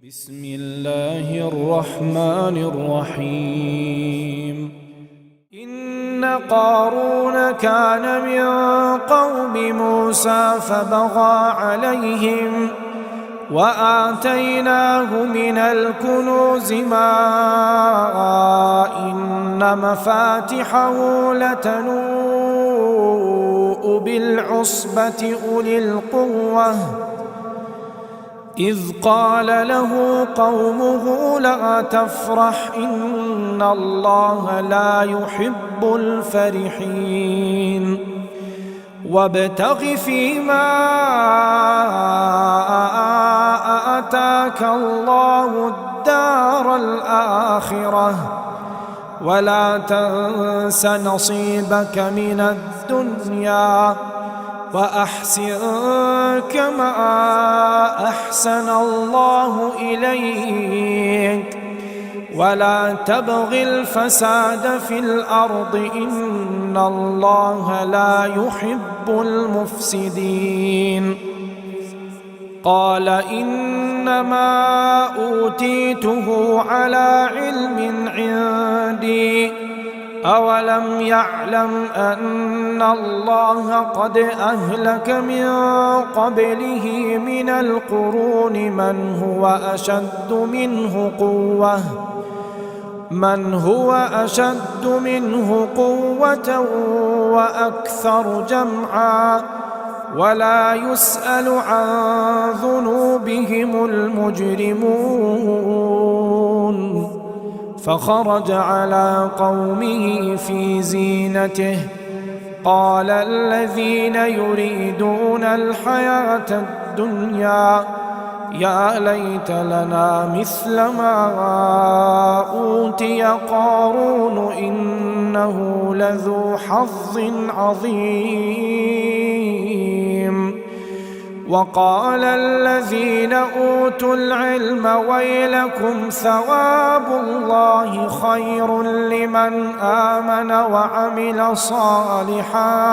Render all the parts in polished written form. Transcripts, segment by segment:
بسم الله الرحمن الرحيم. إن قارون كان من قوم موسى فبغى عليهم وآتيناه من الكنوز ما إن مفاتحه لتنوء بالعصبة أولي القوة إذ قال له قومه لا تفرح إن الله لا يحب الفرحين وابتغ فيما آتاك الله الدار الآخرة ولا تنس نصيبك من الدنيا وأحسن كما أحسن الله إليك ولا تبغ الفساد في الأرض إن الله لا يحب المفسدين. قال إنما أوتيته على علم عندي أولم يعلم أن الله قد أهلك من قبله من القرون من هو أشد منه قوة وأكثر جمعا ولا يسأل عن ذنوبهم المجرمون. فخرج على قومه في زينته قال الذين يريدون الحياة الدنيا يا ليت لنا مثل ما أوتي قارون إنه لذو حظ عظيم. وقال الذين أوتوا العلم ويلكم ثواب الله خير لمن آمن وعمل صالحا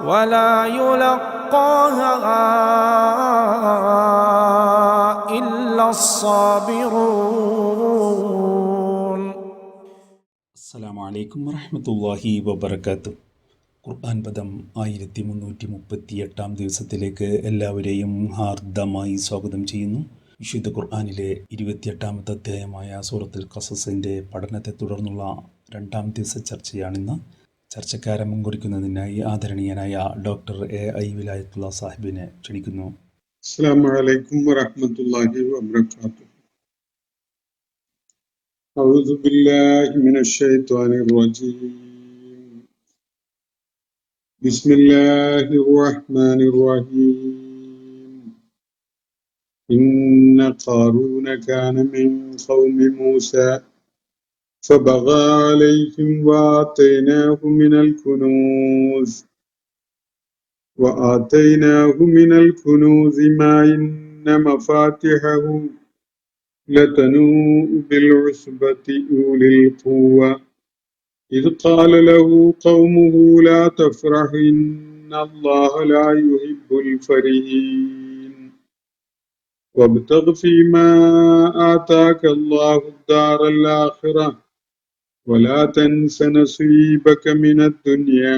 ولا يلقاها إلا الصابرون. السلام عليكم ورحمة الله وبركاته. ഖുർആൻ പദം 1338 ദിവസത്തിലേക്ക് എല്ലാവരെയും ഹാർദമായി സ്വാഗതം ചെയ്യുന്നു. വിശുദ്ധ ഖുർആനിലെ 28-ാമത്തെ അധ്യായമായ സൂറത്തുൽ ഖസസിൻ്റെ പഠനത്തെ തുടർന്നുള്ള 2-ാം ദിവസ ചർച്ചയാണിന്ന്. ചർച്ചക്കാരംഭം കുറിക്കുന്നതിനായി ആദരണീയനായ ഡോക്ടർ എ.ഐ. വിലായത്തുള്ള സാഹിബിനെ ക്ഷണിക്കുന്നു. അസ്സലാമു അലൈക്കും വറഹ്മത്തുള്ളാഹി വബറകാതുഹു. അഊദു ബില്ലാഹി മിനശ് ശൈത്വാനിർ റജീം. ബിസ്മില്ലാഹിർ റഹ്മാനിർ റഹീം. ഇന്ന ഖാറൂന കാന മിൻ ഖൗമി മൂസാ ഫബഗാ അലൈഹിം വആതൈനാഹു മിനൽ കുനൂസ് മാ ഇന്ന മഫാത്തിഹഹു لتنوء بالعصبة أولي القوة إذ قال له قومه لا تفرح إن الله لا يحب الفرحين وابتغ فيما آتاك الله الدار الآخرة ولا تنس نصيبك من الدنيا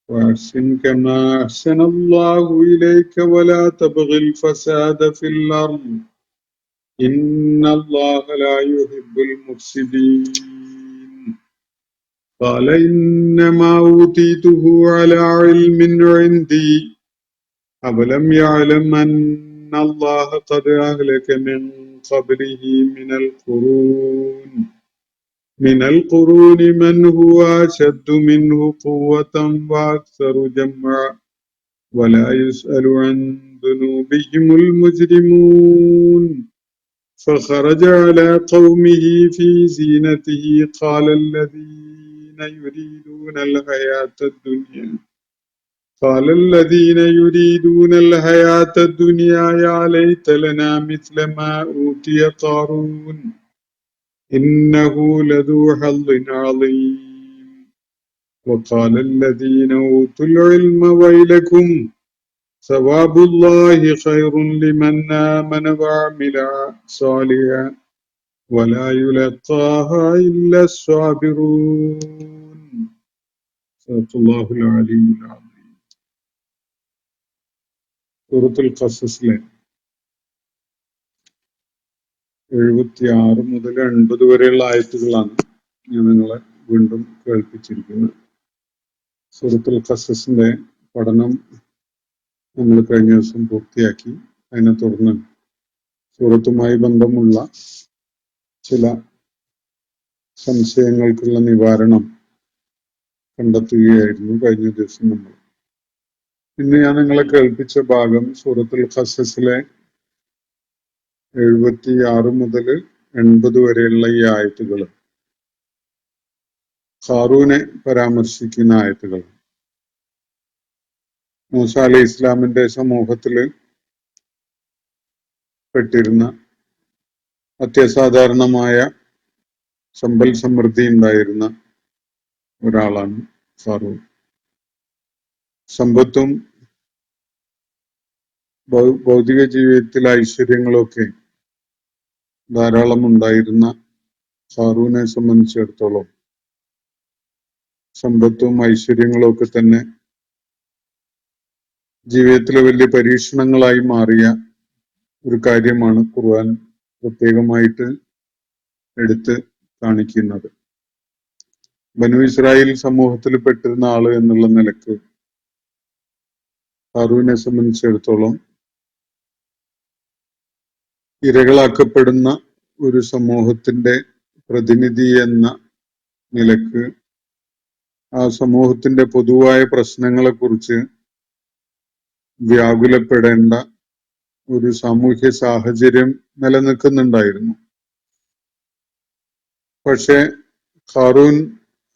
وأحسن كما أحسن الله إليك ولا تبغ الفساد في الأرض إن الله لا يحب المفسدين. قال إنما أوتيته على علم عندي أولم يعلم أن الله قد أهلك من قبله من القرون من هو أشد منه قوة وأكثر جمعا ولا يسأل عن ذنوبهم المجرمون. فخرج على قومه في زينته قال الذين يريدون الحياة الدنيا يا ليت لنا مثل ما أوتي قارون إنه لذو حظ عظيم. وقال الذين أوتوا العلم ويلكم സവാബുല്ലാഹി ഖൈറുൻ ലിമൻ ആമന വഅമില സാലിഹാ വലാ യുലഖാഹാ ഇല്ലാ സ്സാബിറൂൻ. സല്ലല്ലാഹുൽ അലിയ്യുൽ അസീം. സൂറത്തുൽ ഖസസിലെ 76 മുതൽ 80 വരെയുള്ള ആയത്തുകളാണ് ഞാൻ നിങ്ങളെ വീണ്ടും കേൾപ്പിച്ചിരിക്കുന്നത്. സൂറത്തുൽ ഖസസിന്റെ പഠനം നമ്മൾ കഴിഞ്ഞ ദിവസം പൂർത്തിയാക്കി. അതിനെ തുടർന്ന് സൂറത്തുമായി ബന്ധമുള്ള ചില സംശയങ്ങൾക്കുള്ള നിവാരണം കണ്ടെത്തുകയായിരുന്നു കഴിഞ്ഞ ദിവസം നമ്മൾ. ഇന്ന് ഞാൻ നിങ്ങളെ കേൾപ്പിച്ച ഭാഗം സൂറത്തുൽ ഖസസിലെ 76 മുതൽ 80 വരെയുള്ള ഈ ആയത്തുകൾ ഖാറൂനെ പരാമർശിക്കുന്ന ആയത്തുകൾ. മൂസ അലൈഹി ഇസ്ലാമിന്റെ സമൂഹത്തില് പെട്ടിരുന്ന അത്യസാധാരണമായ സമ്പൽ സമൃദ്ധി ഉണ്ടായിരുന്ന ഒരാളാണ് ഖാറൂൻ. സമ്പത്തും ഭൗതിക ജീവിതത്തിലെ ഐശ്വര്യങ്ങളൊക്കെ ധാരാളം ഉണ്ടായിരുന്ന ഖാറൂനെ സംബന്ധിച്ചിടത്തോളം സമ്പത്തും ഐശ്വര്യങ്ങളും ഒക്കെ തന്നെ ജീവിതത്തിലെ വലിയ പരീക്ഷണങ്ങളായി മാറിയ ഒരു കാര്യമാണ് ഖുർആൻ പ്രത്യേകമായിട്ട് എടുത്ത് കാണിക്കുന്നത്. ബനു ഇസ്രായേൽ സമൂഹത്തിൽ പെട്ടിരുന്ന ആള് എന്നുള്ള നിലക്ക് ഹാറൂനെ സംബന്ധിച്ചിടത്തോളം ഇരകളാക്കപ്പെടുന്ന ഒരു സമൂഹത്തിന്റെ പ്രതിനിധി എന്ന നിലക്ക് ആ സമൂഹത്തിന്റെ പൊതുവായ പ്രശ്നങ്ങളെ കുറിച്ച് വ്യാകുലപ്പെടേണ്ട ഒരു സാമൂഹ്യ സാഹചര്യം നിലനിൽക്കുന്നുണ്ടായിരുന്നു. പക്ഷെ ഖാറൂൻ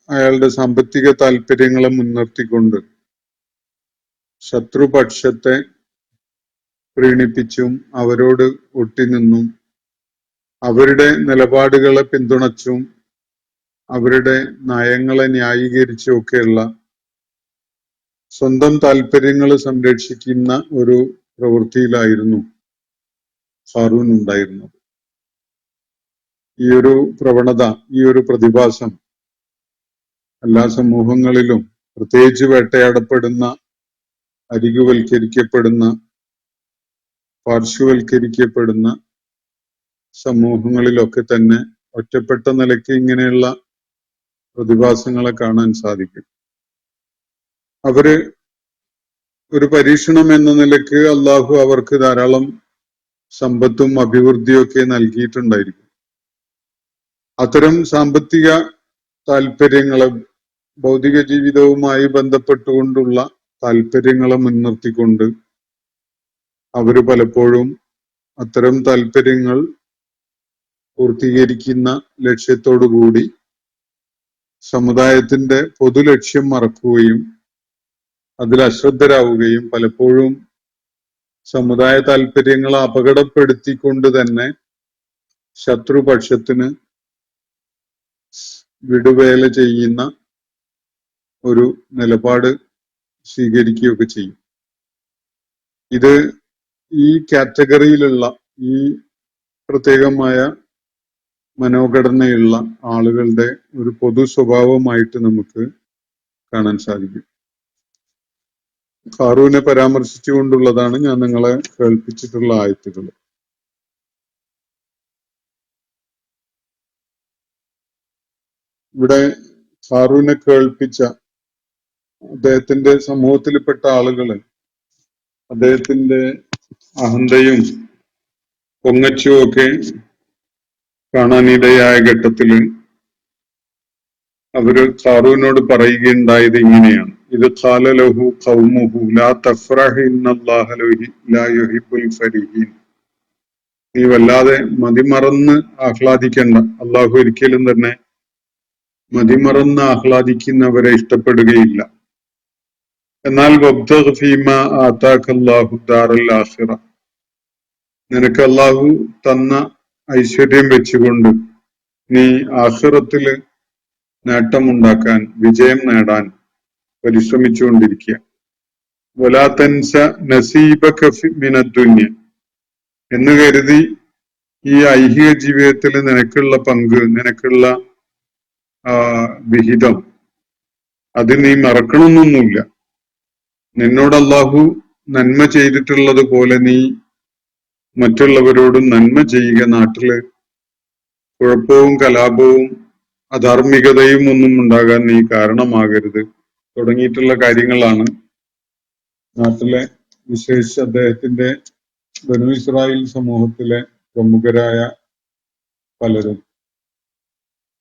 അയാളുടെ സാമ്പത്തിക താല്പര്യങ്ങളെ മുൻനിർത്തിക്കൊണ്ട് ശത്രുപക്ഷത്തെ പ്രീണിപ്പിച്ചും അവരോട് ഒട്ടിനിന്നും അവരുടെ നിലപാടുകളെ പിന്തുണച്ചും അവരുടെ നയങ്ങളെ ന്യായീകരിച്ചും ഒക്കെയുള്ള സ്വന്തം താല്പര്യങ്ങൾ സംരക്ഷിക്കുന്ന ഒരു പ്രവൃത്തിയിലായിരുന്നു ഖാറൂൻ ഉണ്ടായിരുന്നത്. ഈ ഒരു പ്രവണത, ഈ ഒരു പ്രതിഭാസം എല്ലാ സമൂഹങ്ങളിലും, പ്രത്യേകിച്ച് വേട്ടയാടപ്പെടുന്ന, അരികുവൽക്കരിക്കപ്പെടുന്ന, പാർശ്വവൽക്കരിക്കപ്പെടുന്ന സമൂഹങ്ങളിലൊക്കെ തന്നെ ഒറ്റപ്പെട്ട നിലയ്ക്ക് ഇങ്ങനെയുള്ള പ്രതിഭാസങ്ങളെ കാണാൻ സാധിക്കും. അവര് ഒരു പരീക്ഷണം എന്ന നിലയ്ക്ക് അള്ളാഹു അവർക്ക് ധാരാളം സമ്പത്തും അഭിവൃദ്ധിയും ഒക്കെ നൽകിയിട്ടുണ്ടായിരിക്കും. അത്തരം സാമ്പത്തിക താല്പര്യങ്ങളെ, ഭൗതിക ജീവിതവുമായി ബന്ധപ്പെട്ടുകൊണ്ടുള്ള താല്പര്യങ്ങളെ മുൻനിർത്തിക്കൊണ്ട് അവര് പലപ്പോഴും അത്തരം താല്പര്യങ്ങൾ പൂർത്തീകരിക്കുന്ന ലക്ഷ്യത്തോടുകൂടി സമുദായത്തിന്റെ പൊതുലക്ഷ്യം മറക്കുകയും അതിൽ അശ്രദ്ധരാവുകയും പലപ്പോഴും സമുദായ താല്പര്യങ്ങളെ അപകടപ്പെടുത്തിക്കൊണ്ട് തന്നെ ശത്രുപക്ഷത്തിന് വിടുവേല ചെയ്യുന്ന ഒരു നിലപാട് സ്വീകരിക്കുകയൊക്കെ ചെയ്യും. ഇത് ഈ കാറ്റഗറിയിലുള്ള, ഈ പ്രത്യേകമായ മനോഘടനയുള്ള ആളുകളുടെ ഒരു പൊതു സ്വഭാവമായിട്ട് നമുക്ക് കാണാൻ സാധിക്കും. ഖാറൂനെ പരാമർശിച്ചുകൊണ്ടുള്ളതാണ് ഞാൻ നിങ്ങളെ കേൾപ്പിച്ചിട്ടുള്ള ആയത്തുകൾ. ഇവിടെ ഖാറൂനെ കേൾപ്പിച്ച അദ്ദേഹത്തിന്റെ സമൂഹത്തിൽപ്പെട്ട ആളുകള് അദ്ദേഹത്തിന്റെ അഹന്തയും പൊങ്ങച്ചും ഒക്കെ കാണാനിടയായ ഘട്ടത്തില് അവര് ഖാറൂനോട് പറയുകയുണ്ടായത് ഇങ്ങനെയാണ്: ഇത് ഖാല ലഹു ഖൗമുഹു ലാ തഫ്റഹ് ഇന്നല്ലാഹ ലാ യുഹിബ്ബുൽ ഫരീഹീൻ. നീ വല്ലാതെ മതിമറന്ന് ആഹ്ലാദിക്കണ്ട, അള്ളാഹു ഒരിക്കലും തന്നെ മതിമറന്ന് ആഹ്ലാദിക്കുന്നവരെ ഇഷ്ടപ്പെടുകയില്ല. എന്നാൽ വബ്തഗ് ഫീമാ ആതാകല്ലാഹു ദാറൽ ആഖിറ, നിനക്ക് അള്ളാഹു തന്ന ഐശ്വര്യം വെച്ചുകൊണ്ട് നീ ആഖിറത്തില് നേട്ടമുണ്ടാക്കാൻ, വിജയം നേടാൻ പരിശ്രമിച്ചുകൊണ്ടിരിക്കുക. വലാ തൻസ നസീബക മിനദ്ദുന്യ എന്ന് കരുതി ഈ ഐഹിക ജീവിതത്തിൽ നിനക്കുള്ള പങ്ക്, നിനക്കുള്ള വിഹിതം അത് നീ മറക്കണമെന്നൊന്നുമില്ല. നിന്നോട് അള്ളാഹു നന്മ ചെയ്തിട്ടുള്ളത് പോലെ നീ മറ്റുള്ളവരോടും നന്മ ചെയ്യുക. നാട്ടില് കുഴപ്പവും കലാപവും അധാർമികതയും ഒന്നും ഉണ്ടാകാൻ നീ കാരണമാകരുത് തുടങ്ങിയിട്ടുള്ള കാര്യങ്ങളാണ് നാട്ടിലെ വിശേഷിച്ച് അദ്ദേഹത്തിന്റെ ബനു ഇസ്രായേൽ സമൂഹത്തിലെ പ്രമുഖരായ പലരും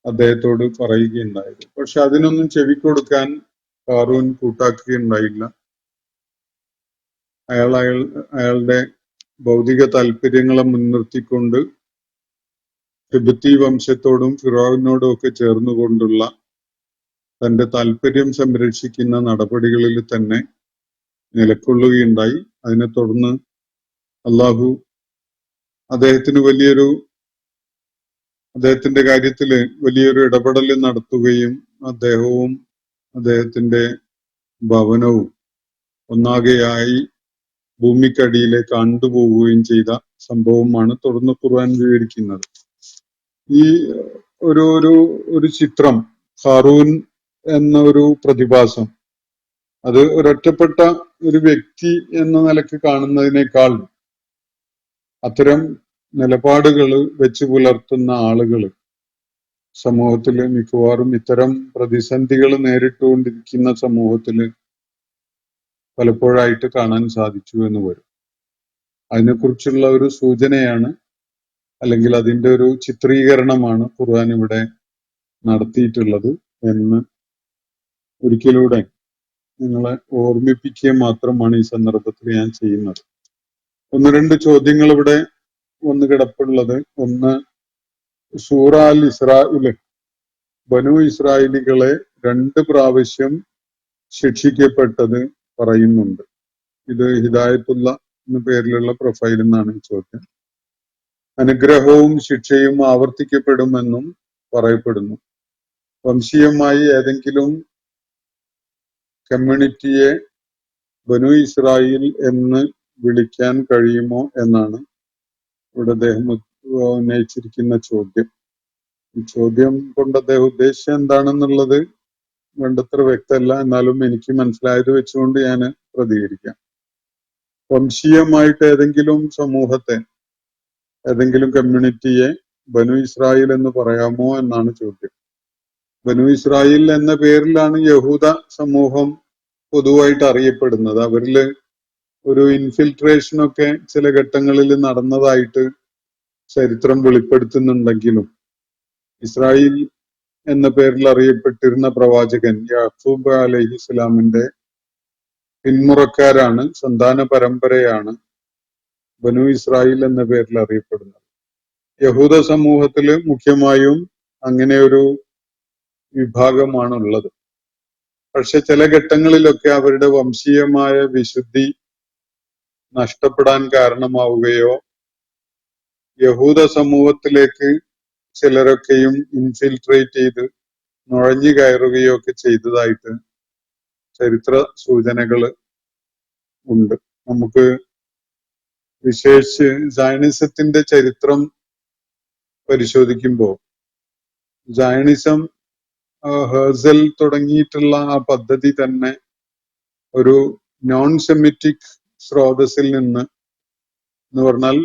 അദ്ദേഹത്തോട് പറയുകയുണ്ടായത്. പക്ഷെ അതിനൊന്നും ചെവിക്കൊടുക്കാൻ ഹാറൂൻ കൂട്ടാക്കുകയുണ്ടായില്ല. അയാളുടെ ഭൗതിക താല്പര്യങ്ങളെ മുൻനിർത്തിക്കൊണ്ട് ഖിബ്തി വംശത്തോടും ഫിറോവിനോടും ഒക്കെ ചേർന്നുകൊണ്ടുള്ള തന്റെ താല്പര്യം സംരക്ഷിക്കുന്ന നടപടികളിൽ തന്നെ നിലക്കൊള്ളുകയുണ്ടായി. അതിനെ തുടർന്ന് അള്ളാഹു അദ്ദേഹത്തിന്റെ കാര്യത്തില് വലിയൊരു ഇടപെടൽ നടത്തുകയും അദ്ദേഹവും അദ്ദേഹത്തിന്റെ ഭവനവും ഒന്നാകെയായി ഭൂമിക്കടിയിലേക്ക് ആണ്ടുപോവുകയും ചെയ്ത സംഭവമാണ് തുടർന്ന് ഖുർആൻ വിവരിക്കുന്നത്. ഈ ഒരു ചിത്രം, ഹാറൂൻ എന്ന ഒരു പ്രതിഭാസം, അത് ഒരൊറ്റപ്പെട്ട ഒരു വ്യക്തി എന്ന നിലക്ക് കാണുന്നതിനേക്കാൾ അത്തരം നിലപാടുകൾ വെച്ച് പുലർത്തുന്ന ആളുകൾ സമൂഹത്തില് മിക്കവാറും ഇത്തരം പ്രതിസന്ധികൾ നേരിട്ടുകൊണ്ടിരിക്കുന്ന സമൂഹത്തില് പലപ്പോഴായിട്ട് കാണാൻ സാധിച്ചു എന്ന് വരും. അതിനെക്കുറിച്ചുള്ള ഒരു സൂചനയാണ്, അല്ലെങ്കിൽ അതിന്റെ ഒരു ചിത്രീകരണമാണ് ഖുർആൻ ഇവിടെ നടത്തിയിട്ടുള്ളത് എന്ന് ഒരിക്കലൂടെ നിങ്ങളെ ഓർമ്മിപ്പിക്കുക മാത്രമാണ് ഈ സന്ദർഭത്തിൽ ഞാൻ ചെയ്യുന്നത്. ഒന്ന് രണ്ട് ചോദ്യങ്ങൾ ഇവിടെ വന്ന് കിടപ്പുള്ളത്. ഒന്ന്, സൂറ അൽ ഇസ്രായില് ബനു ഇസ്രായേലികളെ 2 പ്രാവശ്യം ശിക്ഷിക്കപ്പെട്ടത് പറയുന്നുണ്ട്. ഇത് ഹിദായത്തുള്ള എന്ന പേരിലുള്ള പ്രൊഫൈലിൽ നിന്നാണ് ഈ ചോദ്യം. അനുഗ്രഹവും ശിക്ഷയും ആവർത്തിക്കപ്പെടുമെന്നും പറയപ്പെടുന്നു. വംശീയമായി ഏതെങ്കിലും കമ്മ്യൂണിറ്റിയെ ബനു ഇസ്രായേൽ എന്ന് വിളിക്കാൻ കഴിയുമോ എന്നാണ് ഇവിടെ അദ്ദേഹം ഉന്നയിച്ചിരിക്കുന്ന ചോദ്യം. ഈ ചോദ്യം കൊണ്ട് അദ്ദേഹം ഉദ്ദേശിച്ചത് എന്താണെന്നുള്ളത് വേണ്ടത്ര വ്യക്തമല്ല. എന്നാലും എനിക്ക് മനസ്സിലായത് വെച്ചുകൊണ്ട് ഞാൻ പ്രതികരിക്കാം. വംശീയമായിട്ട് ഏതെങ്കിലും സമൂഹത്തെ, ഏതെങ്കിലും കമ്മ്യൂണിറ്റിയെ ബനു ഇസ്രായേൽ എന്ന് പറയാമോ എന്നാണ് ചോദ്യം. ബനു ഇസ്രായേൽ എന്ന പേരിലാണ് യഹൂദ സമൂഹം പൊതുവായിട്ട് അറിയപ്പെടുന്നത്. അവരില് ഒരു ഇൻഫിൽട്രേഷനൊക്കെ ചില ഘട്ടങ്ങളിൽ നടന്നതായിട്ട് ചരിത്രം വെളിപ്പെടുത്തുന്നുണ്ടെങ്കിലും ഇസ്രായേൽ എന്ന പേരിൽ അറിയപ്പെട്ടിരുന്ന പ്രവാചകൻ യാക്കൂബ് അലൈഹിസ്സലാമിന്റെ പിന്മുറക്കാരാണ്, സന്താന പരമ്പരയാണ് ബനു ഇസ്രായേൽ എന്ന പേരിൽ അറിയപ്പെടുന്നത്. യഹൂദ സമൂഹത്തില് മുഖ്യമായും അങ്ങനെ ഒരു വിഭാഗമാണുള്ളത്. പക്ഷെ ചില ഘട്ടങ്ങളിലൊക്കെ അവരുടെ വംശീയമായ വിശുദ്ധി നഷ്ടപ്പെടാൻ കാരണമാവുകയോ യഹൂദ സമൂഹത്തിലേക്ക് ചിലരൊക്കെയും ഇൻഫിൽട്രേറ്റ് ചെയ്ത് നുഴഞ്ഞു കയറുകയോ ഒക്കെ ചെയ്തതായിട്ട് ചരിത്ര സൂചനകൾ ഉണ്ട്. നമുക്ക് വിശേഷിച്ച് സയണിസത്തിന്റെ ചരിത്രം പരിശോധിക്കുമ്പോൾ സയണിസം ഹേസൽ തുടങ്ങിയിട്ടുള്ള ആ പദ്ധതി തന്നെ ഒരു നോൺ സെമിറ്റിക് സ്രോതസ്സിൽ നിന്ന്, എന്ന് പറഞ്ഞാൽ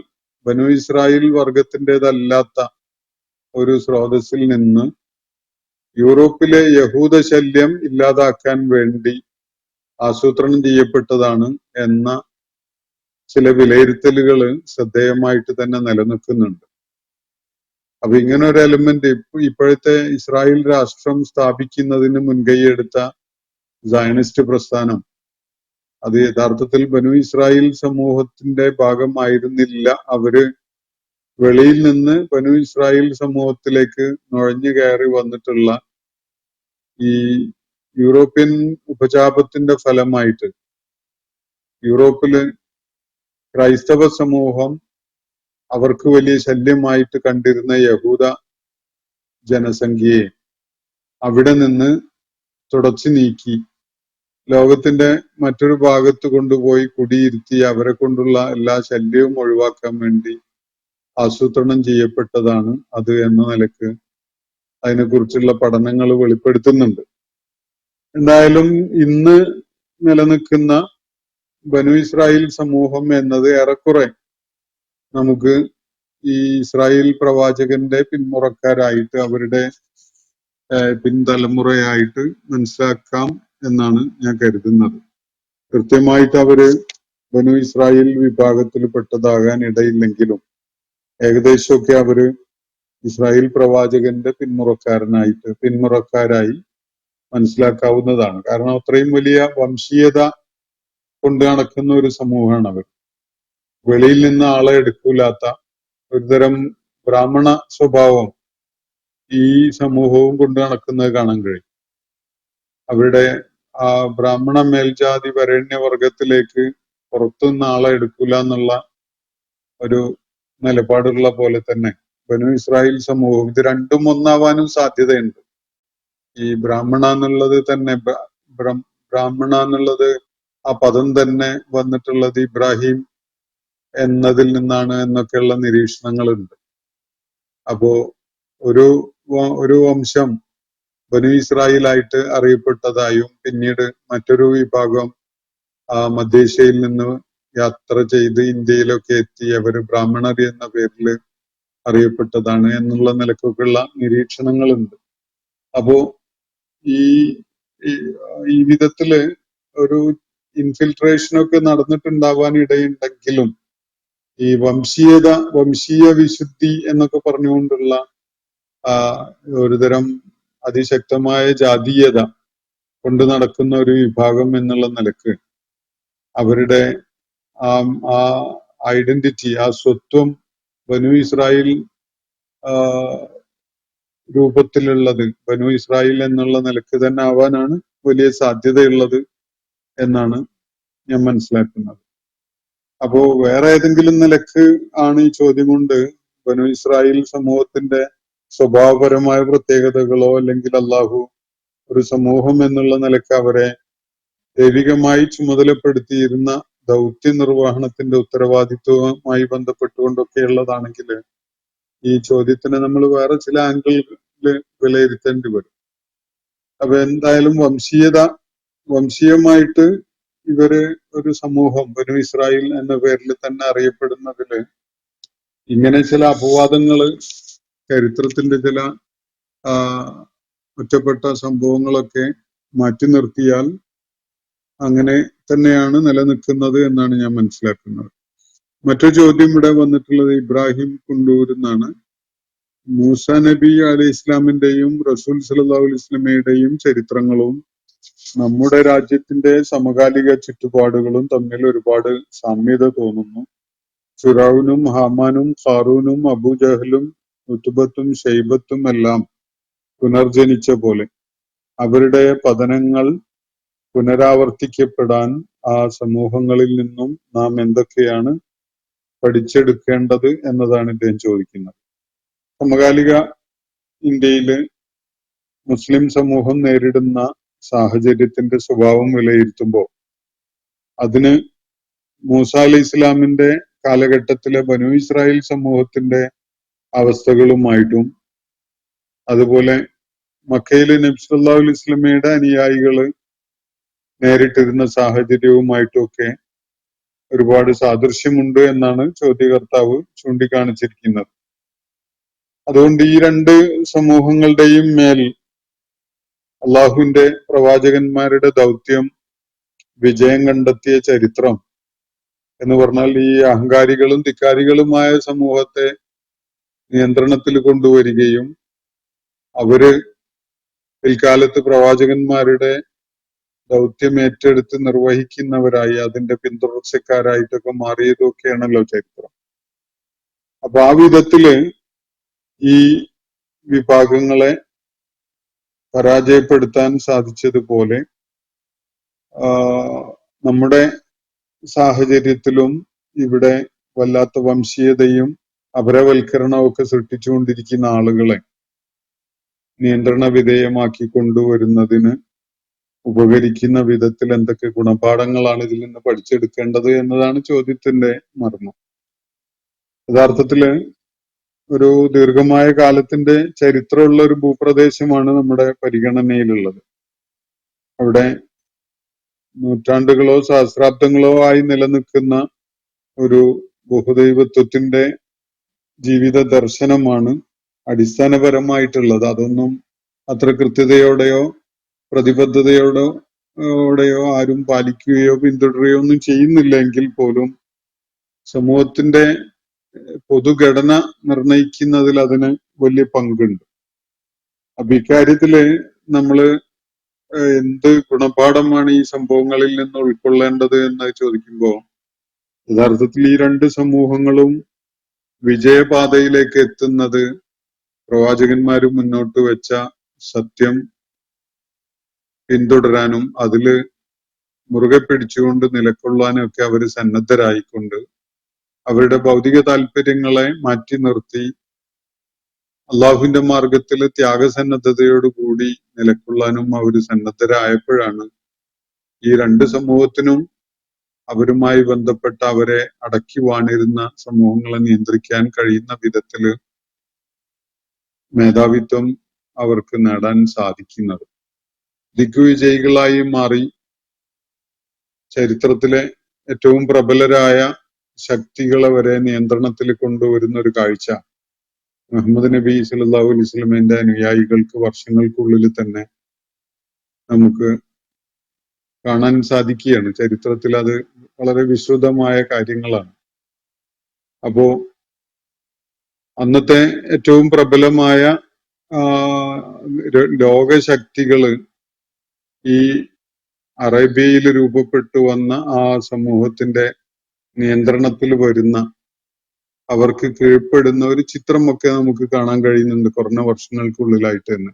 ബനു ഇസ്രായേൽ വർഗത്തിൻ്റെതല്ലാത്ത ഒരു സ്രോതസ്സിൽ നിന്ന് യൂറോപ്പിലെ യഹൂദ ശല്യം ഇല്ലാതാക്കാൻ വേണ്ടി ആസൂത്രണം ചെയ്യപ്പെട്ടതാണ് എന്ന ചില വിലയിരുത്തലുകൾ ശ്രദ്ധേയമായിട്ട് തന്നെ നിലനിൽക്കുന്നുണ്ട്. അപ്പൊ ഇങ്ങനെ ഒരു എലമെന്റ് ഇപ്പോഴത്തെ ഇസ്രായേൽ രാഷ്ട്രം സ്ഥാപിക്കുന്നതിന് മുൻകൈയെടുത്ത സയനിസ്റ്റ് പ്രസ്ഥാനം അത് യഥാർത്ഥത്തിൽ ബനു ഇസ്രായേൽ സമൂഹത്തിന്റെ ഭാഗമായിരുന്നില്ല. അവര് വെളിയിൽ നിന്ന് ബനു ഇസ്രായേൽ സമൂഹത്തിലേക്ക് നുഴഞ്ഞു കയറി വന്നിട്ടുള്ള ഈ യൂറോപ്യൻ ഉപജാപത്തിന്റെ ഫലമായിട്ട് യൂറോപ്പില് ക്രൈസ്തവ സമൂഹം അവർക്ക് വലിയ ശല്യമായിട്ട് കണ്ടിരുന്ന യഹൂദ ജനസംഖ്യയെ അവിടെ നിന്ന് തുടച്ചു നീക്കി ലോകത്തിന്റെ മറ്റൊരു ഭാഗത്ത് കൊണ്ടുപോയി കുടിയിരുത്തി അവരെ കൊണ്ടുള്ള എല്ലാ ശല്യവും ഒഴിവാക്കാൻ വേണ്ടി ആസൂത്രണം ചെയ്യപ്പെട്ടതാണ് അത് എന്ന നിലക്ക് അതിനെക്കുറിച്ചുള്ള പഠനങ്ങൾ വെളിപ്പെടുത്തുന്നുണ്ട്. എന്തായാലും ഇന്ന് നിലനിൽക്കുന്ന ബനു ഇസ്രായേൽ സമൂഹം എന്നത് ഏറെക്കുറെ നമുക്ക് ഈ ഇസ്രായേൽ പ്രവാചകന്റെ പിന്മുറക്കാരായിട്ട് അവരുടെ പിൻതലമുറയായിട്ട് മനസ്സിലാക്കാം എന്നാണ് ഞാൻ കരുതുന്നത്. കൃത്യമായിട്ട് അവര് ബനു ഇസ്രായേൽ വിഭാഗത്തിൽ പെട്ടതാകാൻ ഇടയില്ലെങ്കിലും ഏകദേശമൊക്കെ അവര് ഇസ്രായേൽ പ്രവാചകന്റെ പിന്മുറക്കാരായി മനസ്സിലാക്കാവുന്നതാണ്. കാരണം അത്രയും വലിയ വംശീയത കൊണ്ട് നടക്കുന്ന ഒരു സമൂഹമാണ് അവർ. വെളിയിൽ നിന്ന് ആളെ എടുക്കൂലാത്ത ഒരുതരം ബ്രാഹ്മണ സ്വഭാവം ഈ സമൂഹവും കൊണ്ട് നടക്കുന്നത് കാണാൻ കഴിയും. അവരുടെ ആ ബ്രാഹ്മണ മേൽജാതി വരേണ്യവർഗത്തിലേക്ക് പുറത്തുനിന്ന് ആളെ എടുക്കൂല എന്നുള്ള ഒരു നിലപാടുള്ള പോലെ തന്നെ ബനു ഇസ്രായേൽ സമൂഹം ഇത് രണ്ടും ഒന്നാവാനും സാധ്യതയുണ്ട്. ഈ ബ്രാഹ്മണ എന്നുള്ളത് തന്നെ ബ്രാഹ്മണ എന്നുള്ളത് ആ പദം തന്നെ വന്നിട്ടുള്ളത് ഇബ്രാഹിം എന്നതിൽ നിന്നാണ് എന്നൊക്കെയുള്ള നിരീക്ഷണങ്ങളുണ്ട്. അപ്പോ ഒരു വംശം ബനു ഇസ്രായേലായിട്ട് അറിയപ്പെട്ടതായും പിന്നീട് മറ്റൊരു വിഭാഗം മധ്യേഷ്യയിൽ നിന്ന് യാത്ര ചെയ്ത് ഇന്ത്യയിലൊക്കെ എത്തി അവര് ബ്രാഹ്മണർ എന്ന പേരിൽ അറിയപ്പെട്ടതാണ് എന്നുള്ള നിലക്കൊക്കെയുള്ള നിരീക്ഷണങ്ങളുണ്ട്. അപ്പോ ഈ വിധത്തില് ഒരു ഇൻഫിൽട്രേഷനൊക്കെ നടന്നിട്ടുണ്ടാവാൻ ഇടയുണ്ടെങ്കിലും ഈ വംശീയ വിശുദ്ധി എന്നൊക്കെ പറഞ്ഞുകൊണ്ടുള്ള ഒരുതരം അതിശക്തമായ ജാതീയത കൊണ്ട് നടക്കുന്ന ഒരു വിഭാഗം എന്നുള്ള നിലക്ക് അവരുടെ ആ ഐഡന്റിറ്റി, ആ സ്വത്വം ബനു ഇസ്രായേൽ രൂപത്തിലുള്ളത് ബനു ഇസ്രായേൽ എന്നുള്ള നിലക്ക് തന്നെ ആവാനാണ് വലിയ സാധ്യതയുള്ളത് എന്നാണ് ഞാൻ മനസ്സിലാക്കുന്നത്. അപ്പോ വേറെ ഏതെങ്കിലും നിലക്ക് ആണ് ഈ ചോദ്യം കൊണ്ട് ബനു ഇസ്രായേൽ സമൂഹത്തിന്റെ സ്വഭാവപരമായ പ്രത്യേകതകളോ അല്ലെങ്കിൽ അള്ളാഹു ഒരു സമൂഹം എന്നുള്ള നിലക്ക് അവരെ ദൈവികമായി ചുമതലപ്പെടുത്തിയിരുന്ന ദൗത്യ നിർവഹണത്തിന്റെ ഉത്തരവാദിത്വവുമായി ബന്ധപ്പെട്ടുകൊണ്ടൊക്കെ ഉള്ളതാണെങ്കിൽ ഈ ചോദ്യത്തിന് നമ്മൾ വേറെ ചില ആംഗിളിൽ വിലയിരുത്തേണ്ടി വരും. അപ്പൊ എന്തായാലും വംശീയമായിട്ട് ഇവര് ഒരു സമൂഹം ബനു ഇസ്രായേൽ എന്ന പേരിൽ തന്നെ അറിയപ്പെടുന്നതില് ഇങ്ങനെ ചില അപവാദങ്ങള് ചരിത്രത്തിന്റെ ചില ഒറ്റപ്പെട്ട സംഭവങ്ങളൊക്കെ മാറ്റി നിർത്തിയാൽ അങ്ങനെ തന്നെയാണ് നിലനിൽക്കുന്നത് എന്നാണ് ഞാൻ മനസ്സിലാക്കുന്നത്. മറ്റൊരു ചോദ്യം ഇവിടെ വന്നിട്ടുള്ളത് ഇബ്രാഹിം കുണ്ടൂർ എന്നാണ്. മൂസ നബി അലൈഹി ഇസ്ലാമിന്റെയും റസൂൽ സല്ലല്ലാഹു അലൈഹി വസല്ലമയുടെയും ചരിത്രങ്ങളും നമ്മുടെ രാജ്യത്തിന്റെ സമകാലിക ചുറ്റുപാടുകളും തമ്മിൽ ഒരുപാട് സാമ്യത തോന്നുന്നു. ഫിറൗനും ഹാമാനും ഖാറൂനും അബൂജഹലും ഉത്ബത്തും ഷൈബത്തും എല്ലാം പുനർജനിച്ച പോലെ അവരുടെ പതനങ്ങൾ പുനരാവർത്തിക്കപ്പെടാൻ ആ സമൂഹങ്ങളിൽ നിന്നും നാം എന്തൊക്കെയാണ് പഠിച്ചെടുക്കേണ്ടത് എന്നതാണ് ഇദ്ദേഹം ചോദിക്കുന്നത്. സമകാലിക ഇന്ത്യയില് മുസ്ലിം സമൂഹം നേരിടുന്ന സാഹചര്യത്തിന്റെ സ്വഭാവം വിലയിരുത്തുമ്പോൾ അതിന് മൂസ അലൈഹി ഇസ്ലാമിന്റെ കാലഘട്ടത്തിലെ ബനു ഇസ്രായേൽ സമൂഹത്തിന്റെ അവസ്ഥകളുമായിട്ടും അതുപോലെ മക്കയിലെ നബി സല്ലല്ലാഹു അലൈഹി വസല്ലമയുടെ അനുയായികള് നേരിട്ടിരുന്ന സാഹചര്യവുമായിട്ടും ഒക്കെ ഒരുപാട് സാദൃശ്യമുണ്ട് എന്നാണ് ചോദ്യകർത്താവ് ചൂണ്ടിക്കാണിച്ചിരിക്കുന്നത്. അതുകൊണ്ട് ഈ രണ്ട് സമൂഹങ്ങളുടെയും മേൽ അള്ളാഹുവിന്റെ പ്രവാചകന്മാരുടെ ദൗത്യം വിജയം കണ്ടെത്തിയ ചരിത്രം എന്ന് പറഞ്ഞാൽ ഈ അഹങ്കാരികളും ധിക്കാരികളുമായ സമൂഹത്തെ നിയന്ത്രണത്തിൽ കൊണ്ടുവരികയും അവര് പിൽക്കാലത്ത് പ്രവാചകന്മാരുടെ ദൗത്യം ഏറ്റെടുത്ത് നിർവഹിക്കുന്നവരായി അതിന്റെ പിന്തുടർച്ചക്കാരായിട്ടൊക്കെ മാറിയതൊക്കെയാണല്ലോ ചരിത്രം. അപ്പൊ ആ വിധത്തില് ഈ വിഭാഗങ്ങളെ പരാജയപ്പെടുത്താൻ സാധിച്ചതുപോലെ നമ്മുടെ സാഹചര്യത്തിലും ഇവിടെ വല്ലാത്ത വംശീയതയും അപരവൽക്കരണവും ഒക്കെ സൃഷ്ടിച്ചുകൊണ്ടിരിക്കുന്ന ആളുകളെ നിയന്ത്രണ വിധേയമാക്കി കൊണ്ടുവരുന്നതിന് ഉപകരിക്കുന്ന വിധത്തിൽ എന്തൊക്കെ ഗുണപാഠങ്ങളാണ് ഇതിൽ നിന്ന് പഠിച്ചെടുക്കേണ്ടത് എന്നതാണ് ചോദ്യത്തിന്റെ മർമ്മം. യഥാർത്ഥത്തില് ഒരു ദീർഘമായ കാലത്തിന്റെ ചരിത്രമുള്ള ഒരു ഭൂപ്രദേശമാണ് നമ്മുടെ പരിഗണനയിലുള്ളത്. അവിടെ നൂറ്റാണ്ടുകളോ സഹസ്രാബ്ദങ്ങളോ ആയി നിലനിൽക്കുന്ന ഒരു ബഹുദൈവത്വത്തിന്റെ ജീവിത ദർശനമാണ് അടിസ്ഥാനപരമായിട്ടുള്ളത്. അതൊന്നും അത്ര കൃത്യതയോടെയോ പ്രതിബദ്ധതയോടെയോ ആരും പാലിക്കുകയോ പിന്തുടരുകയോ ഒന്നും ചെയ്യുന്നില്ല എങ്കിൽ പോലും സമൂഹത്തിന്റെ പൊതുഘടന നിർണയിക്കുന്നതിൽ അതിന് വലിയ പങ്കുണ്ട്. അപ്പൊ ഇക്കാര്യത്തില് നമ്മള് എന്ത് ഗുണപാഠമാണ് ഈ സംഭവങ്ങളിൽ നിന്ന് ഉൾക്കൊള്ളേണ്ടത് എന്ന് ചോദിക്കുമ്പോൾ യഥാർത്ഥത്തിൽ ഈ രണ്ട് സമൂഹങ്ങളും വിജയപാതയിലേക്ക് എത്തുന്നത് പ്രവാചകന്മാര് മുന്നോട്ട് വെച്ച സത്യം പിന്തുടരാനും അതില് മുറുകെ പിടിച്ചുകൊണ്ട് നിലകൊള്ളാനും ഒക്കെ അവര് സന്നദ്ധരായിക്കൊണ്ട് അവരുടെ ഭൗതിക താല്പര്യങ്ങളെ മാറ്റി നിർത്തി അള്ളാഹുവിന്റെ മാർഗത്തില് ത്യാഗസന്നദ്ധതയോടുകൂടി നിലകൊള്ളാനും അവര് സന്നദ്ധരായപ്പോഴാണ് ഈ രണ്ട് സമൂഹത്തിനും അവരുമായി ബന്ധപ്പെട്ട അവരെ അടക്കി വാണിരുന്ന സമൂഹങ്ങളെ നിയന്ത്രിക്കാൻ കഴിയുന്ന വിധത്തില് മേധാവിത്വം അവർക്ക് നേടാൻ സാധിക്കുന്നത്. ദിഗ്വിജയികളായി മാറി ചരിത്രത്തിലെ ഏറ്റവും പ്രബലരായ ശക്തികളെ വരെ നിയന്ത്രണത്തിൽ കൊണ്ടുവരുന്ന ഒരു കാഴ്ച മുഹമ്മദ് നബി സല്ലല്ലാഹു അലൈഹി വസല്ലമയുടെ അനുയായികൾക്ക് വർഷങ്ങൾക്കുള്ളിൽ തന്നെ നമുക്ക് കാണാൻ സാധിക്കുകയാണ്. ചരിത്രത്തിൽ അത് വളരെ വിശ്രുതമായ കാര്യങ്ങളാണ്. അപ്പോ അന്നത്തെ ഏറ്റവും പ്രബലമായ ലോകശക്തികള് ഈ അറേബ്യയിൽ രൂപപ്പെട്ടു വന്ന ആ സമൂഹത്തിന്റെ നിയന്ത്രണത്തിൽ വരുന്ന അവർക്ക് കീഴ്പ്പെടുന്ന ഒരു ചിത്രമൊക്കെ നമുക്ക് കാണാൻ കഴിയുന്നുണ്ട് കുറഞ്ഞ വർഷങ്ങൾക്കുള്ളിലായിട്ട് തന്നെ.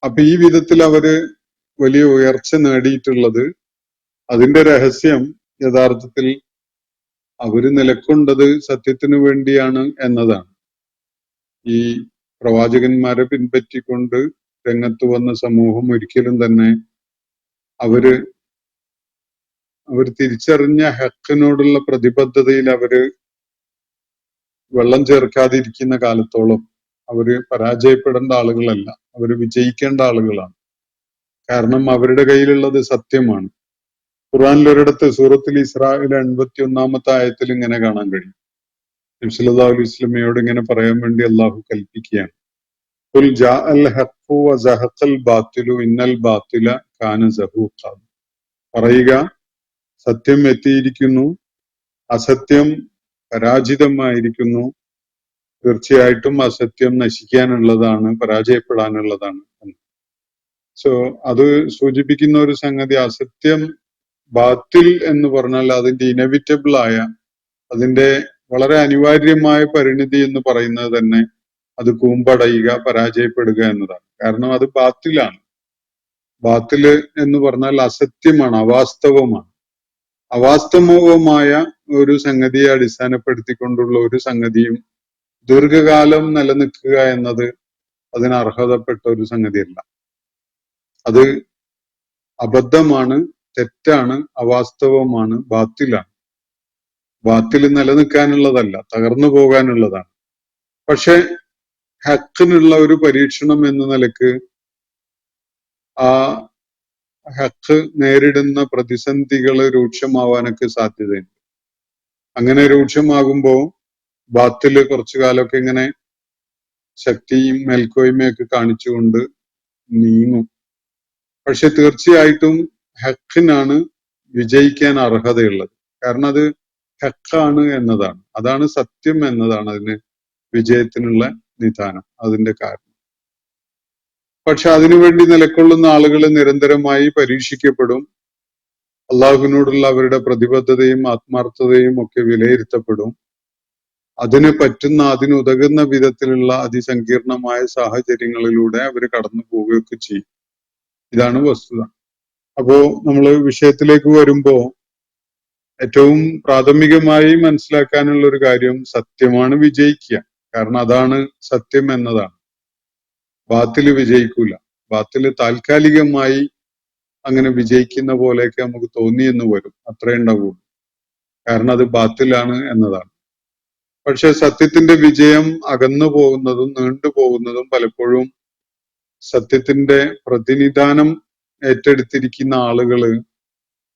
അപ്പൊ ഈ വിധത്തിൽ അവര് വലിയ ഉയർച്ച നേടിയിട്ടുള്ളത് അതിന്റെ രഹസ്യം യഥാർത്ഥത്തിൽ അവര് നിലകൊണ്ടത് സത്യത്തിനു വേണ്ടിയാണ് എന്നതാണ്. ഈ പ്രവാചകന്മാരെ പിൻപറ്റിക്കൊണ്ട് രംഗത്ത് വന്ന സമൂഹം ഒരിക്കലും തന്നെ അവർ തിരിച്ചറിഞ്ഞ ഹക്കിനോടുള്ള പ്രതിബദ്ധതയിൽ അവര് വെള്ളം ചേർക്കാതിരിക്കുന്ന കാലത്തോളം അവര് പരാജയപ്പെടേണ്ട ആളുകളല്ല, അവര് വിജയിക്കേണ്ട ആളുകളാണ്. കാരണം അവരുടെ കയ്യിലുള്ളത് സത്യമാണ്. ഖുർആനിൽ ഒരിടത്ത് സൂറത്തുൽ ഇസ്രായിൽ 81-ാമത്തെ ആയത്തിൽ ഇങ്ങനെ കാണാൻ കഴിയും. നബി സല്ലല്ലാഹു അലൈഹി വസല്ലമയോട് ഇങ്ങനെ പറയാൻ വേണ്ടി അള്ളാഹു കൽപ്പിക്കുകയാണ്. ഖുൽ ജാഅൽ ഹഖ്ഖു വസഹഖൽ ബാത്തിലു ഇന്നൽ ബാത്തില കാന സഹൂഖ. പറയുക, സത്യം എത്തിയിരിക്കുന്നു, അസത്യം പരാജിതമായിരിക്കുന്നു, തീർച്ചയായിട്ടും അസത്യം നശിക്കാനുള്ളതാണ്, പരാജയപ്പെടാനുള്ളതാണ്. അത് സൂചിപ്പിക്കുന്ന ഒരു സംഗതി, അസത്യം ബാത്തിൽ എന്ന് പറഞ്ഞാൽ അതിന്റെ ഇനവിറ്റബിൾ ആയ, അതിന്റെ വളരെ അനിവാര്യമായ പരിണിതി എന്ന് പറയുന്നത് തന്നെ അത് കൂമ്പടയുക, പരാജയപ്പെടുക എന്നതാണ്. കാരണം അത് ബാത്തിലാണ്. ബാത്തില് എന്ന് പറഞ്ഞാൽ അസത്യമാണ്, അവാസ്തവമാണ്. അവാസ്തവമായ ഒരു സംഗതിയെ അടിസ്ഥാനപ്പെടുത്തിക്കൊണ്ടുള്ള ഒരു സംഗതിയും ദീർഘകാലം നിലനിൽക്കുക എന്നത് അതിന് അർഹതപ്പെട്ട ഒരു സംഗതിയല്ല. അത് അബദ്ധമാണ്, തെറ്റാണ്, അവാസ്തവമാണ്, ബാത്തിലാണ്. ബാത്തിൽ നിലനിൽക്കാനുള്ളതല്ല, തകർന്നു പോകാനുള്ളതാണ്. പക്ഷെ ഹക്കിനുള്ള ഒരു പരീക്ഷണം എന്ന നിലക്ക് ആ ഹക്ക് നേരിടുന്ന പ്രതിസന്ധികൾ രൂക്ഷമാവാനൊക്കെ സാധ്യതയുണ്ട്. അങ്ങനെ രൂക്ഷമാകുമ്പോ ബാത്തില് കുറച്ചു കാലമൊക്കെ ഇങ്ങനെ ശക്തിയും മേൽക്കോയ്മയൊക്കെ കാണിച്ചുകൊണ്ട് നീങ്ങും. പക്ഷെ തീർച്ചയായിട്ടും ഹക്കിനാണ് വിജയിക്കാൻ അർഹതയുള്ളത്. കാരണം അത് ഹക്കാണ് എന്നതാണ്, അതാണ് സത്യം എന്നതാണ് അതിന് വിജയത്തിനുള്ള നിദാനം, അതിന്റെ കാരണം. പക്ഷെ അതിനുവേണ്ടി നിലകൊള്ളുന്ന ആളുകൾ നിരന്തരമായി പരീക്ഷിക്കപ്പെടും. അള്ളാഹുവിനോടുള്ള അവരുടെ പ്രതിബദ്ധതയും ആത്മാർത്ഥതയും ഒക്കെ വിലയിരുത്തപ്പെടും. അതിന് പറ്റുന്ന, അതിനുതകുന്ന വിധത്തിലുള്ള അതിസങ്കീർണമായ സാഹചര്യങ്ങളിലൂടെ അവർ കടന്നു പോവുകയൊക്കെ ചെയ്യും. ഇതാണ് വസ്തുത. അപ്പോ നമ്മൾ വിഷയത്തിലേക്ക് വരുമ്പോ ഏറ്റവും പ്രാഥമികമായി മനസ്സിലാക്കാനുള്ള ഒരു കാര്യം, സത്യമാണ് വിജയിക്കുക. കാരണം അതാണ് സത്യം എന്നതാണ്. ബാത്തില് വിജയിക്കൂല. ബാത്തില് താൽക്കാലികമായി അങ്ങനെ വിജയിക്കുന്ന പോലെയൊക്കെ നമുക്ക് തോന്നിയെന്ന് വരും. അത്രേ ഉണ്ടാവുള്ളൂ. കാരണം അത് ബാത്തിലാണ് എന്നതാണ്. പക്ഷെ സത്യത്തിന്റെ വിജയം അകന്നു പോകുന്നതും നീണ്ടു പോകുന്നതും പലപ്പോഴും സത്യത്തിന്റെ പ്രതിനിധാനം ഏറ്റെടുത്തിരിക്കുന്ന ആളുകള്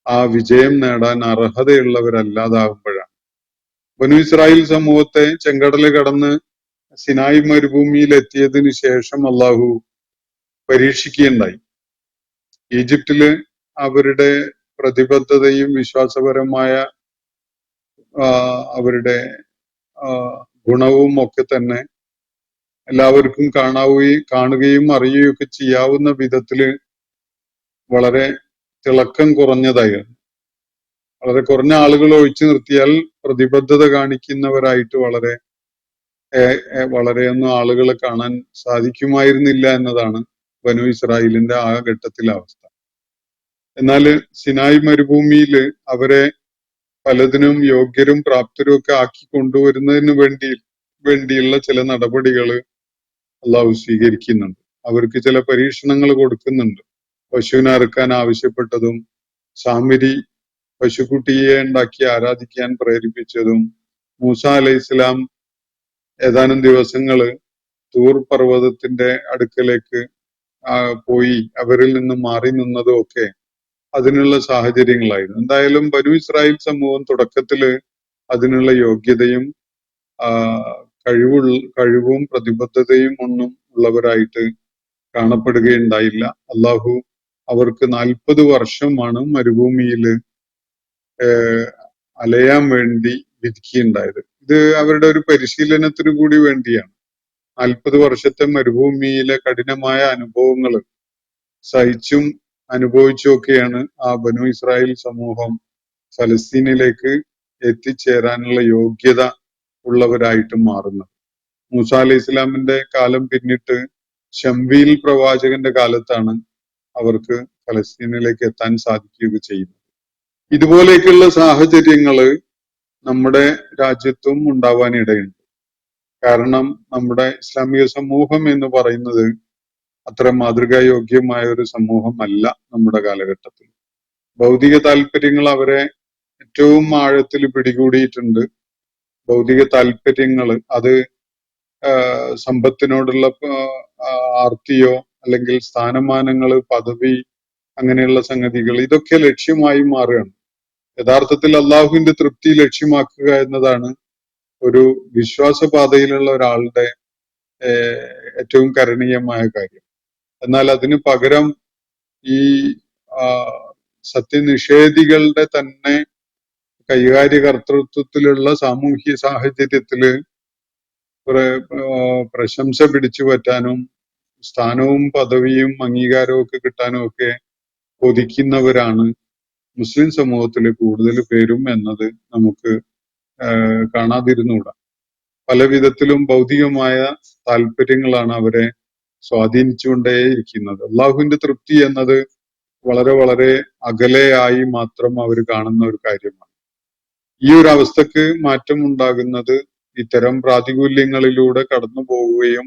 ആ വിജയം നേടാൻ അർഹതയുള്ളവരല്ലാതാകുമ്പോഴാണ്. ബനൂ ഇസ്രായേൽ സമൂഹത്തെ ചെങ്കടല് കടന്ന് സിനായ് മരുഭൂമിയിൽ എത്തിയതിനു ശേഷം അള്ളാഹു പരീക്ഷിക്കുകയുണ്ടായി. ഈജിപ്തില് അവരുടെ പ്രതിബദ്ധതയും വിശ്വാസപരമായ അവരുടെ ഗുണവും ഒക്കെ തന്നെ എല്ലാവർക്കും കാണുകയും അറിയുകയും ഒക്കെ ചെയ്യാവുന്ന വിധത്തില് വളരെ തിളക്കം കുറഞ്ഞതായിരുന്നു. വളരെ കുറഞ്ഞ ആളുകൾ ഒഴിച്ചു നിർത്തിയാൽ പ്രതിബദ്ധത കാണിക്കുന്നവരായിട്ട് വളരെയൊന്നും ആളുകളെ കാണാൻ സാധിക്കുമായിരുന്നില്ല എന്നതാണ് ബനൂ ഇസ്രായേലിന്റെ ആ ഘട്ടത്തിലെ അവസ്ഥ. എന്നാല് സിനായ് മരുഭൂമിയില് അവരെ പലതിനും യോഗ്യരും പ്രാപ്തരും ഒക്കെ ആക്കി കൊണ്ടുവരുന്നതിന് വേണ്ടിയുള്ള ചില നടപടികൾ അള്ളാഹു സ്വീകരിക്കുന്നുണ്ട്. അവർക്ക് ചില പരീക്ഷണങ്ങൾ കൊടുക്കുന്നുണ്ട്. പശുവിനെ അറുക്കാൻ ആവശ്യപ്പെട്ടതും സാമിരി പശുക്കുട്ടിയെ ഉണ്ടാക്കി ആരാധിക്കാൻ പ്രേരിപ്പിച്ചതും മൂസ അലൈഹിസ്സലാം ഏതാനും ദിവസങ്ങള് തൂർ പർവ്വതത്തിന്റെ അടുക്കലേക്ക് പോയി അവരിൽ നിന്ന് മാറി നിന്നതും ഒക്കെ അതിനുള്ള സാഹചര്യങ്ങളായിരുന്നു. എന്തായാലും ബനൂ ഇസ്രായേൽ സമൂഹം തുടക്കത്തില് അതിനുള്ള യോഗ്യതയും കഴിവും പ്രതിബദ്ധതയും ഒന്നും ഉള്ളവരായിട്ട് കാണപ്പെടുകയുണ്ടായില്ല. അള്ളാഹു അവർക്ക് 40 വർഷമാണ് മരുഭൂമിയില് അലയാൻ വേണ്ടി വിധിക്കുകയുണ്ടായത്. ഇത് അവരുടെ ഒരു പരിശീലനത്തിന് കൂടി വേണ്ടിയാണ്. 40 വർഷത്തെ മരുഭൂമിയിലെ കഠിനമായ അനുഭവങ്ങൾ സഹിച്ചും അനുഭവിച്ചും ഒക്കെയാണ് ആ ബനൂ ഇസ്രായേൽ സമൂഹം ഫലസ്തീനിലേക്ക് എത്തിച്ചേരാനുള്ള യോഗ്യത ഉള്ളവരായിട്ട് മാറുന്നത്. മൂസ അലൈഹി ഇസ്ലാമിന്റെ കാലം പിന്നിട്ട് ശംവീൽ പ്രവാചകന്റെ കാലത്താണ് അവർക്ക് ഫലസ്തീനിലേക്ക് എത്താൻ സാധിക്കുകയൊക്കെ ചെയ്യുന്നത്. ഇതുപോലെയൊക്കെയുള്ള സാഹചര്യങ്ങള് നമ്മുടെ രാജ്യത്തും ഉണ്ടാവാനിടയുണ്ട്. കാരണം നമ്മുടെ ഇസ്ലാമിക സമൂഹം എന്ന് പറയുന്നത് അത്ര മാതൃകായോഗ്യമായ ഒരു സമൂഹമല്ല നമ്മുടെ കാലഘട്ടത്തിൽ. ഭൗതിക താല്പര്യങ്ങൾ അവരെ ഏറ്റവും ആഴത്തിൽ പിടികൂടിയിട്ടുണ്ട്. ഭൗതിക താല്പര്യങ്ങൾ അത് സമ്പത്തിനോടുള്ള ആർത്തിയോ അല്ലെങ്കിൽ സ്ഥാനമാനങ്ങള് പദവി അങ്ങനെയുള്ള സംഗതികൾ ഇതൊക്കെ ലക്ഷ്യമായി മാറുകയാണ്. യഥാർത്ഥത്തിൽ അള്ളാഹുവിന്റെ തൃപ്തി ലക്ഷ്യമാക്കുക എന്നതാണ് ഒരു വിശ്വാസപാതയിലുള്ള ഒരാളുടെ ഏറ്റവും കരണീയമായ കാര്യം. എന്നാൽ അതിന് പകരം ഈ സത്യനിഷേധികളുടെ തന്നെ കൈകാര്യകർത്തൃത്വത്തിലുള്ള സാമൂഹ്യ സാഹചര്യത്തില് പ്രശംസ പിടിച്ചു പറ്റാനും സ്ഥാനവും പദവിയും അംഗീകാരവും ഒക്കെ കിട്ടാനും ഒക്കെ കൊതിക്കുന്നവരാണ് മുസ്ലിം സമൂഹത്തിലെ കൂടുതൽ പേരും എന്നത് നമുക്ക് കാണാതിരുന്നുകൂടാ. പല വിധത്തിലും ഭൗതികമായ താല്പര്യങ്ങളാണ് അവരെ സ്വാധീനിച്ചുകൊണ്ടേയിരിക്കുന്നത്. അള്ളാഹുവിന്റെ തൃപ്തി എന്നത് വളരെ വളരെ അകലെയായി മാത്രം അവർ കാണുന്ന ഒരു കാര്യമാണ്. ഈ ഒരു അവസ്ഥക്ക് മാറ്റം ഉണ്ടാകുന്നത് ഇത്തരം പ്രാതികൂല്യങ്ങളിലൂടെ കടന്നു പോവുകയും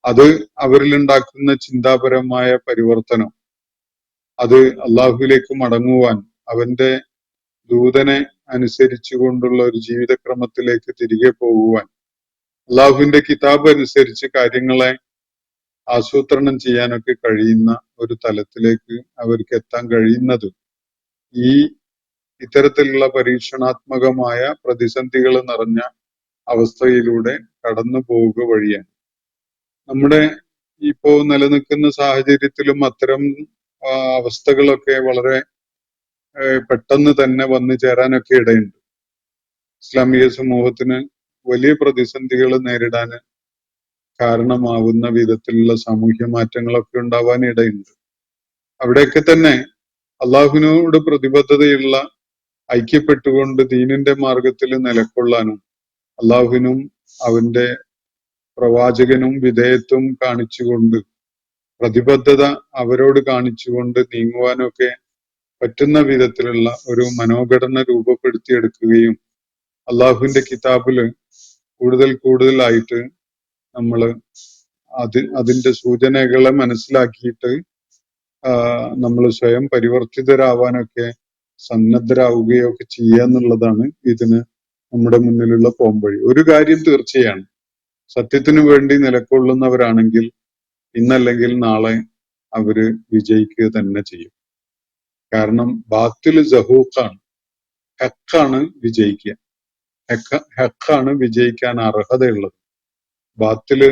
അത് അവരിലുണ്ടാക്കുന്ന ചിന്താപരമായ പരിവർത്തനം അത് അള്ളാഹുവിലേക്ക് മടങ്ങുവാൻ അവന്റെ ദൂതനെ അനുസരിച്ചുകൊണ്ടുള്ള ഒരു ജീവിതക്രമത്തിലേക്ക് തിരികെ പോകുവാൻ അള്ളാഹുവിന്റെ കിതാബ് അനുസരിച്ച് കാര്യങ്ങളെ ആസൂത്രണം ചെയ്യാനൊക്കെ കഴിയുന്ന ഒരു തലത്തിലേക്ക് അവർക്ക് എത്താൻ കഴിയുന്നത് ഈ ഇത്തരത്തിലുള്ള പരീക്ഷണാത്മകമായ പ്രതിസന്ധികൾ നിറഞ്ഞ അവസ്ഥയിലൂടെ കടന്നു പോവുക വഴിയാണ്. നമ്മുടെ ഇപ്പോ നിലനിൽക്കുന്ന സാഹചര്യത്തിലും അത്തരം അവസ്ഥകളൊക്കെ വളരെ പെട്ടെന്ന് തന്നെ വന്നു ചേരാനൊക്കെ ഇടയുണ്ട്. ഇസ്ലാമിക സമൂഹത്തിന് വലിയ പ്രതിസന്ധികൾ നേരിടാൻ കാരണമാവുന്ന വിധത്തിലുള്ള സാമൂഹ്യ മാറ്റങ്ങളൊക്കെ ഉണ്ടാവാൻ ഇടയുണ്ട്. അവിടെയൊക്കെ തന്നെ അള്ളാഹുവിനോട് പ്രതിബദ്ധതയുള്ള ഐക്യപ്പെട്ടുകൊണ്ട് ദീനിന്റെ മാർഗത്തിൽ നിലകൊള്ളാനും അള്ളാഹുവിനും അവന്റെ പ്രവാചകനും വിധേയത്വം കാണിച്ചുകൊണ്ട് പ്രതിബദ്ധത അവരോട് കാണിച്ചുകൊണ്ട് നീങ്ങുവാനൊക്കെ പറ്റുന്ന വിധത്തിലുള്ള ഒരു മനോഘടന രൂപപ്പെടുത്തിയെടുക്കുകയും അള്ളാഹുവിന്റെ കിതാബില് കൂടുതലായിട്ട് നമ്മൾ അതിന്റെ സൂചനകളെ മനസ്സിലാക്കിയിട്ട് നമ്മൾ സ്വയം പരിവർത്തിതരാവാനൊക്കെ സന്നദ്ധരാവുകയൊക്കെ ചെയ്യുക എന്നുള്ളതാണ് ഇതിന് നമ്മുടെ മുന്നിലുള്ള പോംവഴി. ഒരു കാര്യം തീർച്ചയാണ്, സത്യത്തിനു വേണ്ടി നിലകൊള്ളുന്നവരാണെങ്കിൽ ഇന്നല്ലെങ്കിൽ നാളെ അവര് വിജയിക്കുക തന്നെ ചെയ്യും. കാരണം ബാത്തില് സഹൂഖാണ്, ഹക്കാണ് വിജയിക്കുക. ഹക്കാണ് വിജയിക്കാൻ അർഹതയുള്ളത്. ബാത്തില്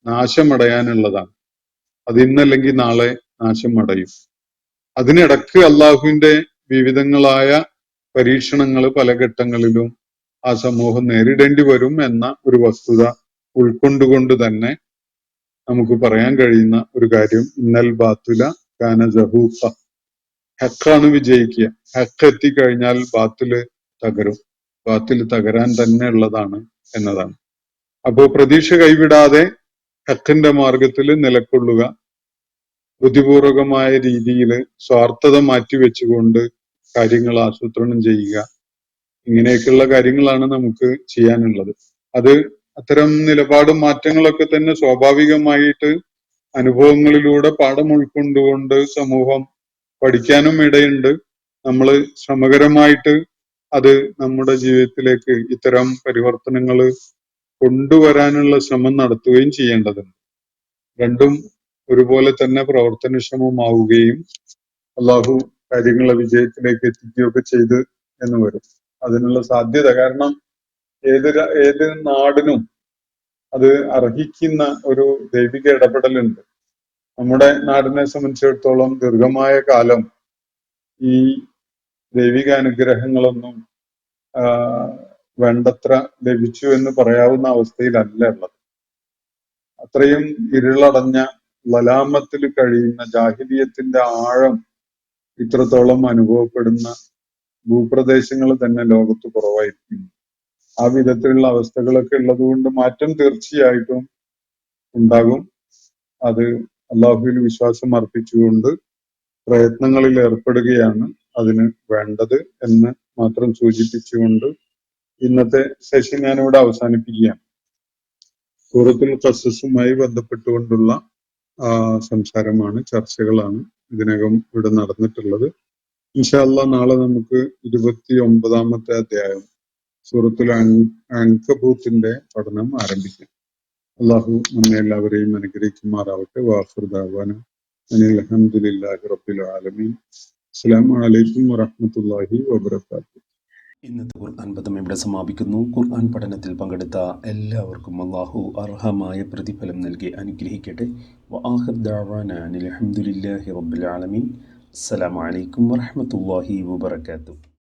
നാശമടയാനുള്ളതാണ്. അത് ഇന്നല്ലെങ്കിൽ നാളെ നാശം അടയും. അതിനിടക്ക് അള്ളാഹുവിന്റെ വിവിധങ്ങളായ പരീക്ഷണങ്ങൾ പല ഘട്ടങ്ങളിലും ആ സമൂഹം നേരിടേണ്ടി വരും എന്ന ഒരു വസ്തുത ഉൾക്കൊണ്ടുകൊണ്ട് തന്നെ നമുക്ക് പറയാൻ കഴിയുന്ന ഒരു കാര്യം, ഇന്നൽ ബാത്തുല കാന സഹൂഖ, ഹക്കാണ് വിജയിക്കുക. ഹക്ക് എത്തിക്കഴിഞ്ഞാൽ ബാത്തില് തകരും. ബാത്തില് തകരാൻ തന്നെ ഉള്ളതാണ് എന്നതാണ്. അപ്പോ പ്രതീക്ഷ കൈവിടാതെ ഹക്കിന്റെ മാർഗത്തിൽ നിലകൊള്ളുക, ബുദ്ധിപൂർവകമായ രീതിയിൽ സ്വാർത്ഥത മാറ്റിവെച്ചുകൊണ്ട് കാര്യങ്ങൾ ആസൂത്രണം ചെയ്യുക, ഇങ്ങനെയൊക്കെയുള്ള കാര്യങ്ങളാണ് നമുക്ക് ചെയ്യാനുള്ളത്. അത് അത്തരം നിലപാട് മാറ്റങ്ങളൊക്കെ തന്നെ സ്വാഭാവികമായിട്ട് അനുഭവങ്ങളിലൂടെ പാഠം ഉൾക്കൊണ്ടുകൊണ്ട് സമൂഹം പഠിക്കാനും ഇടയുണ്ട്. നമ്മൾ ശ്രമകരമായിട്ട് അത് നമ്മുടെ ജീവിതത്തിലേക്ക് ഇത്തരം പരിവർത്തനങ്ങൾ കൊണ്ടുവരാനുള്ള ശ്രമം നടത്തുകയും ചെയ്യേണ്ടതുണ്ട്. രണ്ടും ഒരുപോലെ തന്നെ പ്രവർത്തനക്ഷമമാവുകയും അള്ളാഹു കാര്യങ്ങളെ വിജയത്തിലേക്ക് എത്തിക്കുകയൊക്കെ ചെയ്ത് എന്ന് വരും. അതിനുള്ള സാധ്യത, കാരണം ഏത് നാടിനും അത് അർഹിക്കുന്ന ഒരു ദൈവിക ഇടപെടലുണ്ട്. നമ്മുടെ നാടിനെ സംബന്ധിച്ചിടത്തോളം ദീർഘമായ കാലം ഈ ദൈവിക അനുഗ്രഹങ്ങളൊന്നും വേണ്ടത്ര ലഭിച്ചു എന്ന് പറയാവുന്ന അവസ്ഥയിലല്ല ഉള്ളത്. അത്രയും ഇരുളടഞ്ഞ ലലാമത്തിൽ കഴിയുന്ന ജാഹിലിയത്തിന്റെ ആഴം ഇത്രത്തോളം അനുഭവപ്പെടുന്ന ഭൂപ്രദേശങ്ങൾ തന്നെ ലോകത്ത് കുറവായിരിക്കും. ആ വിധത്തിലുള്ള അവസ്ഥകളൊക്കെ ഉള്ളതുകൊണ്ട് മാറ്റം തീർച്ചയായിട്ടും ഉണ്ടാകും. അത് അള്ളാഹുവിൽ വിശ്വാസം അർപ്പിച്ചുകൊണ്ട് പ്രയത്നങ്ങളിൽ ഏർപ്പെടുകയാണ് അതിന് വേണ്ടത് എന്ന് മാത്രം സൂചിപ്പിച്ചുകൊണ്ട് ഇന്നത്തെ സെഷൻ ഞാനിവിടെ അവസാനിപ്പിക്കുകയാണ്. സൂറത്തുൽ ഖസസുമായി ബന്ധപ്പെട്ടുകൊണ്ടുള്ള സംസാരമാണ്, ചർച്ചകളാണ് ഇതിനകം ഇവിടെ നടന്നിട്ടുള്ളത്. ഇൻഷാ അല്ലാഹ് നാളെ നമുക്ക് 29ാമത്തെ അധ്യായം സൂറത്തുൽ അൻകബൂത്തിന്റെ പഠനം ആരംഭിക്കാം. അള്ളാഹു നമ്മെ എല്ലാവരെയും അനുഗ്രഹിക്കുമാറാവട്ടെ. വാഖിർ ദഅ്വാന അനിൽ ഹംദുലില്ലാഹി റബ്ബിൽ ആലമീൻ. അസ്സലാമു അലൈക്കും വറഹ്മത്തുള്ളാഹി വബറകാതുഹു. ഇന്നത്തെ ഖുർആൻ പദം ഇവിടെ സമാപിക്കുന്നു. ഖുർആൻ പഠനത്തിൽ പങ്കെടുത്ത എല്ലാവർക്കും അല്ലാഹു അർഹമായ പ്രതിഫലം നൽകി അനുഗ്രഹിക്കട്ടെ. വആഖിർ ദഅ്വാന അനിൽ ഹംദുലില്ലാഹി റബ്ബിൽ ആലമീൻ. അസ്സലാമു അലൈക്കും വറഹ്മത്തുള്ളാഹി വബറകാതുഹു.